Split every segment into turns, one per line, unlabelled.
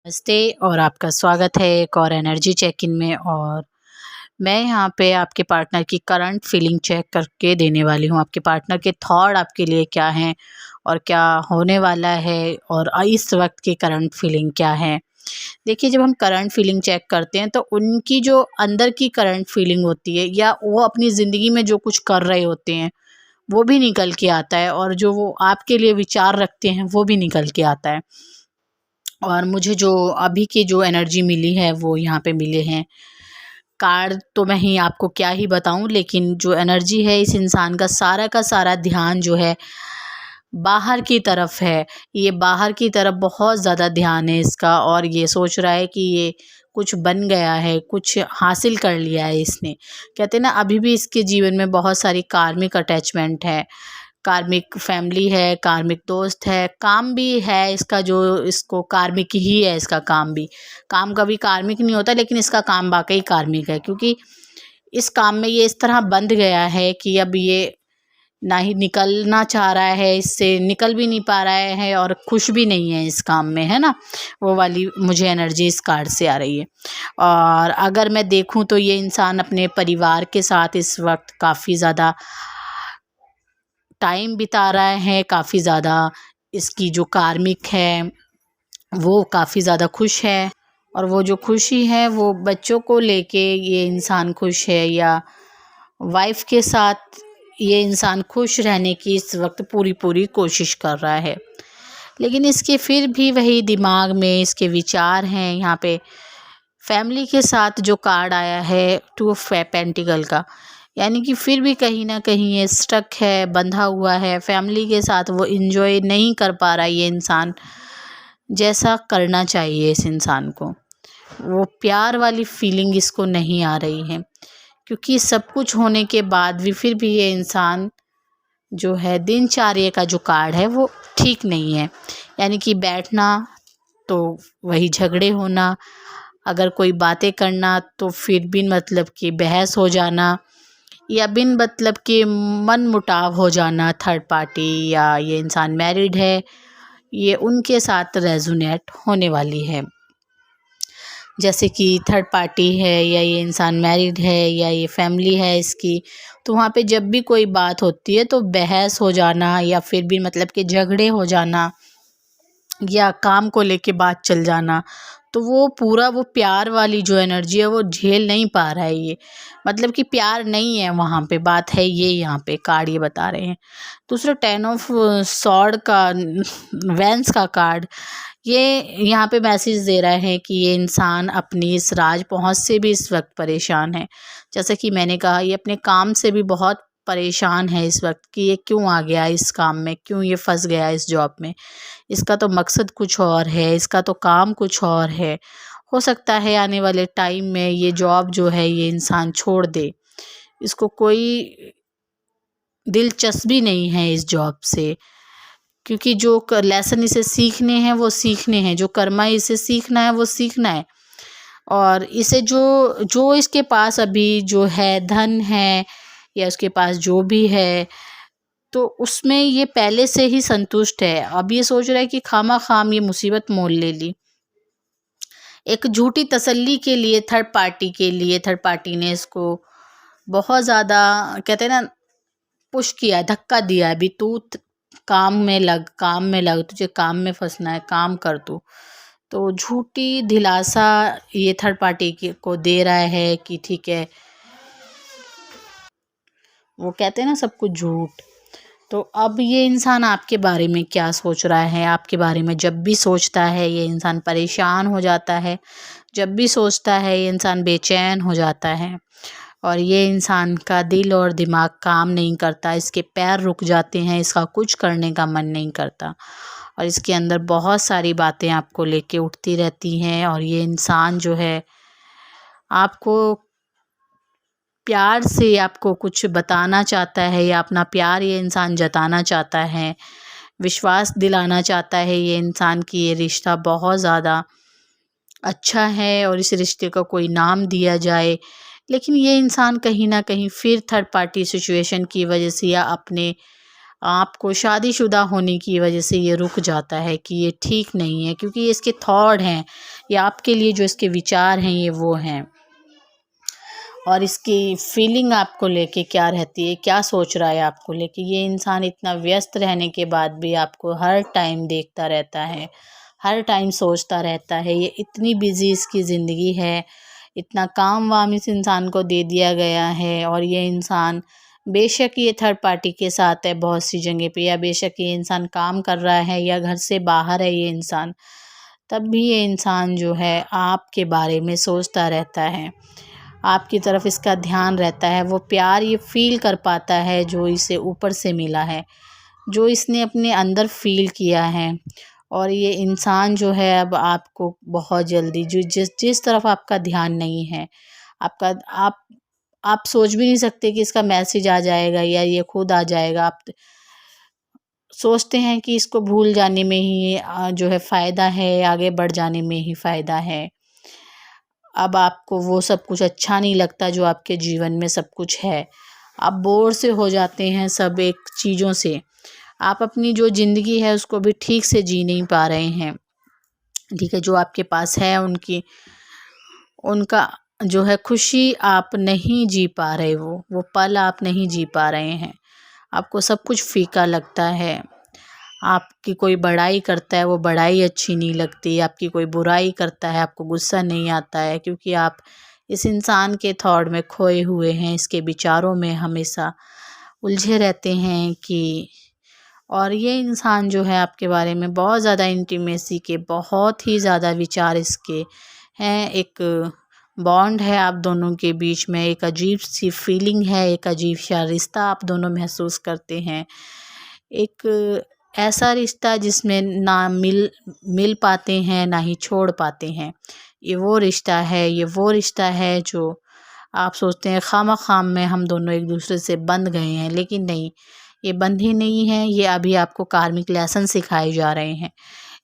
नमस्ते और आपका स्वागत है एक और एनर्जी चेक इन में। और मैं यहाँ पे आपके पार्टनर की करंट फीलिंग चेक करके देने वाली हूँ। आपके पार्टनर के थॉट आपके लिए क्या हैं और क्या होने वाला है और इस वक्त की करंट फीलिंग क्या है। देखिए, जब हम करंट फीलिंग चेक करते हैं तो उनकी जो अंदर की करंट फीलिंग होती है या वो अपनी ज़िंदगी में जो कुछ कर रहे होते हैं वो भी निकल के आता है, और जो वो आपके लिए विचार रखते हैं वो भी निकल के आता है। और मुझे जो अभी की जो एनर्जी मिली है वो यहाँ पे मिले हैं कार्ड। तो मैं ही आपको क्या ही बताऊँ, लेकिन जो एनर्जी है इस इंसान का सारा ध्यान जो है बाहर की तरफ है। ये बाहर की तरफ बहुत ज़्यादा ध्यान है इसका, और ये सोच रहा है कि ये कुछ बन गया है, कुछ हासिल कर लिया है इसने। कहते हैं ना, अभी भी इसके जीवन में बहुत सारी कार्मिक अटैचमेंट है, कार्मिक फैमिली है, कार्मिक दोस्त है, काम भी है इसका जो इसको कार्मिक ही है। इसका काम भी, काम कभी कार्मिक नहीं होता, लेकिन इसका काम वाकई कार्मिक है, क्योंकि इस काम में ये इस तरह बंध गया है कि अब ये ना ही निकलना चाह रहा है, इससे निकल भी नहीं पा रहा है और खुश भी नहीं है इस काम में, है ना। वो वाली मुझे एनर्जी इस कार्ड से आ रही है। और अगर मैं देखूं तो ये इंसान अपने परिवार के साथ इस वक्त काफ़ी ज़्यादा टाइम बिता रहा है, काफ़ी ज़्यादा इसकी जो कार्मिक है वो काफ़ी ज़्यादा खुश है। और वो जो खुशी है वो बच्चों को लेके ये इंसान खुश है, या वाइफ के साथ ये इंसान खुश रहने की इस वक्त पूरी पूरी कोशिश कर रहा है। लेकिन इसके फिर भी वही दिमाग में इसके विचार हैं। यहाँ पे फैमिली के साथ जो कार्ड आया है, टू ऑफ पेंटिकल का, यानी कि फिर भी कहीं ना कहीं ये स्टक है, बंधा हुआ है फैमिली के साथ। वो इंजॉय नहीं कर पा रहा ये इंसान जैसा करना चाहिए इस इंसान को। वो प्यार वाली फीलिंग इसको नहीं आ रही है, क्योंकि सब कुछ होने के बाद भी फिर भी ये इंसान जो है दिनचर्या का जो कार्ड है वो ठीक नहीं है। यानी कि बैठना तो वही झगड़े होना, अगर कोई बातें करना तो फिर बिन मतलब की बहस हो जाना, या बिन मतलब के मन मुटाव हो जाना। थर्ड पार्टी, या ये इंसान मैरिड है, ये उनके साथ रेजोनेट होने वाली है। जैसे कि थर्ड पार्टी है, या ये इंसान मैरिड है, या ये फैमिली है इसकी, तो वहाँ पे जब भी कोई बात होती है तो बहस हो जाना, या फिर भी मतलब के झगड़े हो जाना, या काम को लेके बात चल जाना। तो वो पूरा वो प्यार वाली जो एनर्जी है वो झेल नहीं पा रहा है ये, मतलब कि प्यार नहीं है वहाँ पे, बात है ये। यहाँ पे कार्ड ये बता रहे हैं। दूसरा 10 ऑफ सॉर्ड का, वैंस का कार्ड, ये यहाँ पे मैसेज दे रहा है कि ये इंसान अपनी इस राज पहुँच से भी इस वक्त परेशान है। जैसे कि मैंने कहा, ये अपने काम से भी बहुत परेशान है इस वक्त कि ये क्यों आ गया इस काम में, क्यों ये फंस गया इस जॉब में। इसका तो मकसद कुछ और है, इसका तो काम कुछ और है। हो सकता है आने वाले टाइम में ये जॉब जो है ये इंसान छोड़ दे। इसको कोई दिलचस्पी नहीं है इस जॉब से, क्योंकि जो लेसन इसे सीखने हैं वो सीखने हैं, जो कर्मा इसे सीखना है वो सीखना है। और इसे जो जो इसके पास अभी जो है धन है, या उसके पास जो भी है, तो उसमें ये पहले से ही संतुष्ट है। अब ये सोच रहा है कि खामा खाम ये मुसीबत मोल ले ली। एक झूठी तसल्ली के लिए थर्ड पार्टी के लिए, थर्ड पार्टी ने इसको बहुत ज़्यादा, कहते हैं ना, पुश किया, धक्का दिया। अभी तू काम में लग, काम में लग, तुझे काम में फंसना है, काम कर तू। तो झूठी दिलासा ये थर्ड पार्टी को दे रहा है कि ठीक है, वो कहते हैं ना सब कुछ झूठ। तो अब ये इंसान आपके बारे में क्या सोच रहा है, आपके बारे में जब भी सोचता है ये इंसान परेशान हो जाता है, जब भी सोचता है ये इंसान बेचैन हो जाता है, और ये इंसान का दिल और दिमाग काम नहीं करता, इसके पैर रुक जाते हैं, इसका कुछ करने का मन नहीं करता, और इसके अंदर बहुत सारी बातें आपको लेके उठती रहती हैं। और ये इंसान जो है आपको प्यार से आपको कुछ बताना चाहता है, या अपना प्यार ये इंसान जताना चाहता है, विश्वास दिलाना चाहता है ये इंसान कि ये रिश्ता बहुत ज़्यादा अच्छा है और इस रिश्ते को कोई नाम दिया जाए। लेकिन ये इंसान कहीं ना कहीं फिर थर्ड पार्टी सिचुएशन की वजह से, या अपने आप को शादीशुदा होने की वजह से ये रुक जाता है कि ये ठीक नहीं है, क्योंकि ये इसके थॉट हैं। या आपके लिए जो इसके विचार हैं ये वो हैं, और इसकी फीलिंग आपको लेके क्या रहती है, क्या सोच रहा है आपको लेके। ये इंसान इतना व्यस्त रहने के बाद भी आपको हर टाइम देखता रहता है, हर टाइम सोचता रहता है। ये इतनी बिजी इसकी ज़िंदगी है, इतना काम वाम इस इंसान को दे दिया गया है। और ये इंसान बेशक ये थर्ड पार्टी के साथ है बहुत सी जगह पे, या बेशक ये इंसान काम कर रहा है या घर से बाहर है ये इंसान, तब भी ये इंसान जो है आपके बारे में सोचता रहता है, आपकी तरफ इसका ध्यान रहता है। वो प्यार ये फ़ील कर पाता है जो इसे ऊपर से मिला है, जो इसने अपने अंदर फ़ील किया है। और ये इंसान जो है अब आपको बहुत जल्दी, जो जिस जिस तरफ आपका ध्यान नहीं है, आपका आप सोच भी नहीं सकते कि इसका मैसेज आ जाएगा या ये खुद आ जाएगा। आप सोचते हैं कि इसको भूल जाने में ही जो है फ़ायदा है, आगे बढ़ जाने में ही फ़ायदा है। अब आपको वो सब कुछ अच्छा नहीं लगता जो आपके जीवन में सब कुछ है। आप बोर से हो जाते हैं सब एक चीज़ों से। आप अपनी जो ज़िंदगी है उसको भी ठीक से जी नहीं पा रहे हैं। ठीक है, जो आपके पास है उनका जो है खुशी आप नहीं जी पा रहे, वो पल आप नहीं जी पा रहे हैं। आपको सब कुछ फीका लगता है। आपकी कोई बड़ाई करता है, वो बड़ाई अच्छी नहीं लगती। आपकी कोई बुराई करता है, आपको गुस्सा नहीं आता है, क्योंकि आप इस इंसान के थॉट में खोए हुए हैं, इसके विचारों में हमेशा उलझे रहते हैं कि। और ये इंसान जो है आपके बारे में बहुत ज़्यादा इंटीमेसी के, बहुत ही ज़्यादा विचार इसके हैं। एक बॉन्ड है आप दोनों के बीच में, एक अजीब सी फीलिंग है, एक अजीब सा रिश्ता आप दोनों महसूस करते हैं। एक ऐसा रिश्ता जिसमें ना मिल पाते हैं, ना ही छोड़ पाते हैं। ये वो रिश्ता है, ये वो रिश्ता है जो आप सोचते हैं खाम में हम दोनों एक दूसरे से बंध गए हैं, लेकिन नहीं, ये बंधे नहीं हैं। ये अभी आपको कार्मिक लेसन सिखाए जा रहे हैं,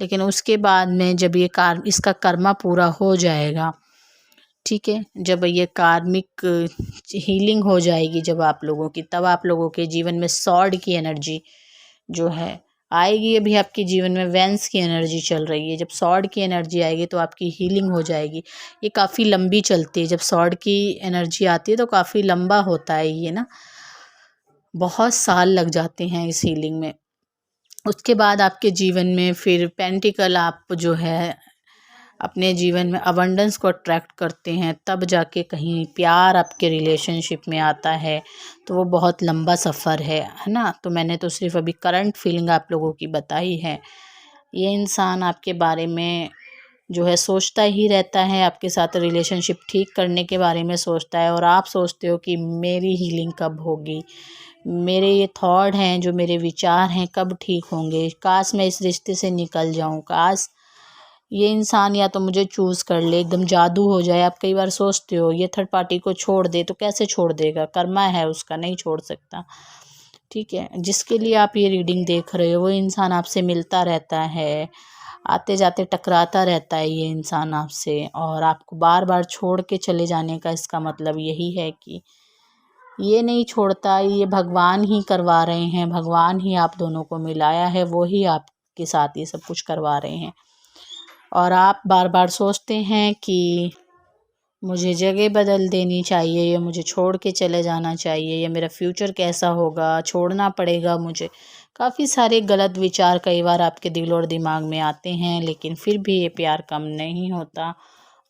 लेकिन उसके बाद में जब ये इसका कर्मा पूरा हो जाएगा, ठीक है, जब ये कार्मिक हीलिंग हो जाएगी जब आप लोगों की, तब आप लोगों के जीवन में सॉर्ड की एनर्जी जो है आएगी। अभी आपके जीवन में वेंस की एनर्जी चल रही है, जब सॉर्ड की एनर्जी आएगी तो आपकी हीलिंग हो जाएगी। ये काफ़ी लंबी चलती है, जब सॉर्ड की एनर्जी आती है तो काफ़ी लंबा होता है ये ना, बहुत साल लग जाते हैं इस हीलिंग में। उसके बाद आपके जीवन में फिर पेंटिकल आप जो है अपने जीवन में अबंडेंस को अट्रैक्ट करते हैं, तब जाके कहीं प्यार आपके रिलेशनशिप में आता है। तो वो बहुत लंबा सफ़र है ना। तो मैंने तो सिर्फ अभी करंट फीलिंग आप लोगों की बताई है। ये इंसान आपके बारे में जो है सोचता ही रहता है, आपके साथ रिलेशनशिप ठीक करने के बारे में सोचता है, और आप सोचते हो कि मेरी हीलिंग कब होगी, मेरे ये थॉट हैं, जो मेरे विचार हैं, कब ठीक होंगे, काश मैं इस रिश्ते से निकल जाऊं, काश ये इंसान या तो मुझे चूज़ कर ले, एकदम जादू हो जाए। आप कई बार सोचते हो ये थर्ड पार्टी को छोड़ दे, तो कैसे छोड़ देगा, कर्मा है उसका, नहीं छोड़ सकता। ठीक है, जिसके लिए आप ये रीडिंग देख रहे हो वो इंसान आपसे मिलता रहता है, आते जाते टकराता रहता है ये इंसान आपसे, और आपको बार बार छोड़ के चले जाने का इसका मतलब यही है कि ये नहीं छोड़ता, ये भगवान ही करवा रहे हैं, भगवान ही आप दोनों को मिलाया है, वो ही आपके साथ ये सब कुछ करवा रहे हैं। और आप बार बार सोचते हैं कि मुझे जगह बदल देनी चाहिए, या मुझे छोड़ के चले जाना चाहिए, या मेरा फ्यूचर कैसा होगा, छोड़ना पड़ेगा मुझे। काफ़ी सारे गलत विचार कई बार आपके दिल और दिमाग में आते हैं, लेकिन फिर भी ये प्यार कम नहीं होता,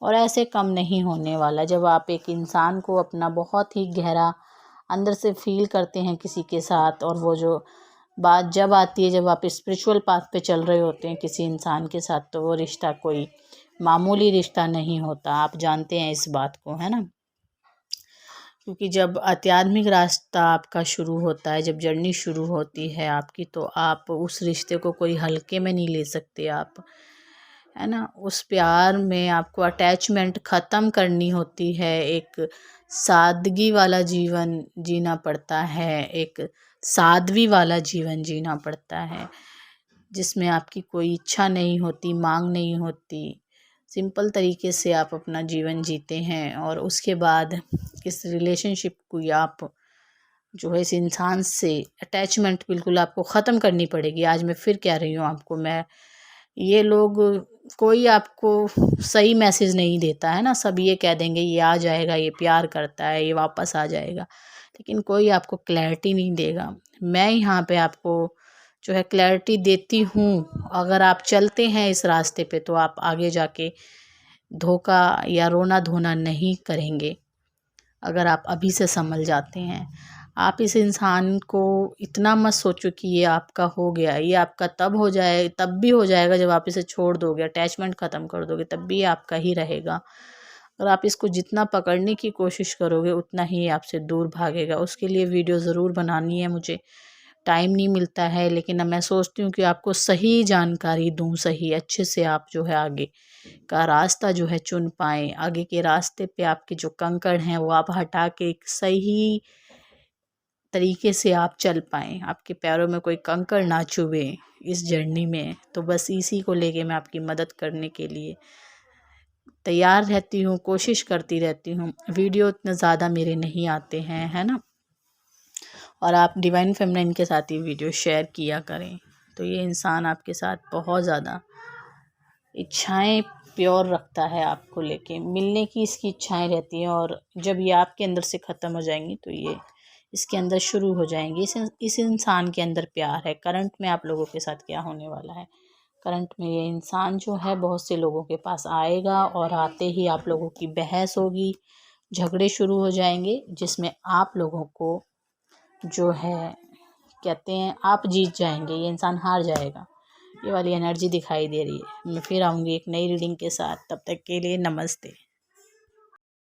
और ऐसे कम नहीं होने वाला। जब आप एक इंसान को अपना बहुत ही गहरा अंदर से फील करते हैं किसी के साथ, और वो जो बात जब आती है, जब आप स्पिरिचुअल पाथ पे चल रहे होते हैं किसी इंसान के साथ, तो वो रिश्ता कोई मामूली रिश्ता नहीं होता। आप जानते हैं इस बात को, है ना। क्योंकि जब आध्यात्मिक रास्ता आपका शुरू होता है, जब जर्नी शुरू होती है आपकी, तो आप उस रिश्ते को कोई हल्के में नहीं ले सकते आप, है ना। उस प्यार में आपको अटैचमेंट ख़त्म करनी होती है, एक सादगी वाला जीवन जीना पड़ता है, एक साध्वी वाला जीवन जीना पड़ता है, जिसमें आपकी कोई इच्छा नहीं होती, मांग नहीं होती। सिंपल तरीके से आप अपना जीवन जीते हैं, और उसके बाद इस रिलेशनशिप को आप जो है इस इंसान से अटैचमेंट बिल्कुल आपको ख़त्म करनी पड़ेगी। आज मैं फिर कह रही हूँ आपको, मैं ये लोग, कोई आपको सही मैसेज नहीं देता है ना, सब ये कह देंगे ये आ जाएगा, ये प्यार करता है, ये वापस आ जाएगा, लेकिन कोई आपको क्लैरिटी नहीं देगा। मैं यहाँ पे आपको जो है क्लैरिटी देती हूँ। अगर आप चलते हैं इस रास्ते पे तो आप आगे जाके धोखा या रोना धोना नहीं करेंगे, अगर आप अभी से संभल जाते हैं। आप इस इंसान को इतना मत सोचो कि ये आपका हो गया, ये आपका तब हो जाए, तब भी हो जाएगा जब आप इसे छोड़ दोगे, अटैचमेंट ख़त्म कर दोगे, तब भी आपका ही रहेगा। और आप इसको जितना पकड़ने की कोशिश करोगे उतना ही आपसे दूर भागेगा। उसके लिए वीडियो ज़रूर बनानी है, मुझे टाइम नहीं मिलता है, लेकिन अब मैं सोचती हूँ कि आपको सही जानकारी दूँ, सही अच्छे से आप जो है आगे का रास्ता जो है चुन पाएँ। आगे के रास्ते पे आपके जो कंकड़ हैं वो आप हटा के एक सही तरीके से आप चल पाएँ, आपके पैरों में कोई कंकड़ ना चुभे इस जर्नी में। तो बस इसी को लेके मैं आपकी मदद करने के लिए तैयार रहती हूँ, कोशिश करती रहती हूँ। वीडियो इतने ज़्यादा मेरे नहीं आते हैं, है ना। और आप डिवाइन फेमिनिन के साथ ही वीडियो शेयर किया करें। तो ये इंसान आपके साथ बहुत ज़्यादा इच्छाएं प्योर रखता है, आपको लेके मिलने की इसकी इच्छाएं रहती हैं, और जब ये आपके अंदर से ख़त्म हो जाएंगी तो ये इसके अंदर शुरू हो जाएंगी। इस इंसान के अंदर प्यार है। करंट में आप लोगों के साथ क्या होने वाला है, करंट में ये इंसान जो है बहुत से लोगों के पास आएगा, और आते ही आप लोगों की बहस होगी, झगड़े शुरू हो जाएंगे, जिसमें आप लोगों को जो है कहते हैं आप जीत जाएंगे, ये इंसान हार जाएगा। ये वाली एनर्जी दिखाई दे रही है। मैं फिर आऊँगी एक नई रीडिंग के साथ, तब तक के लिए नमस्ते।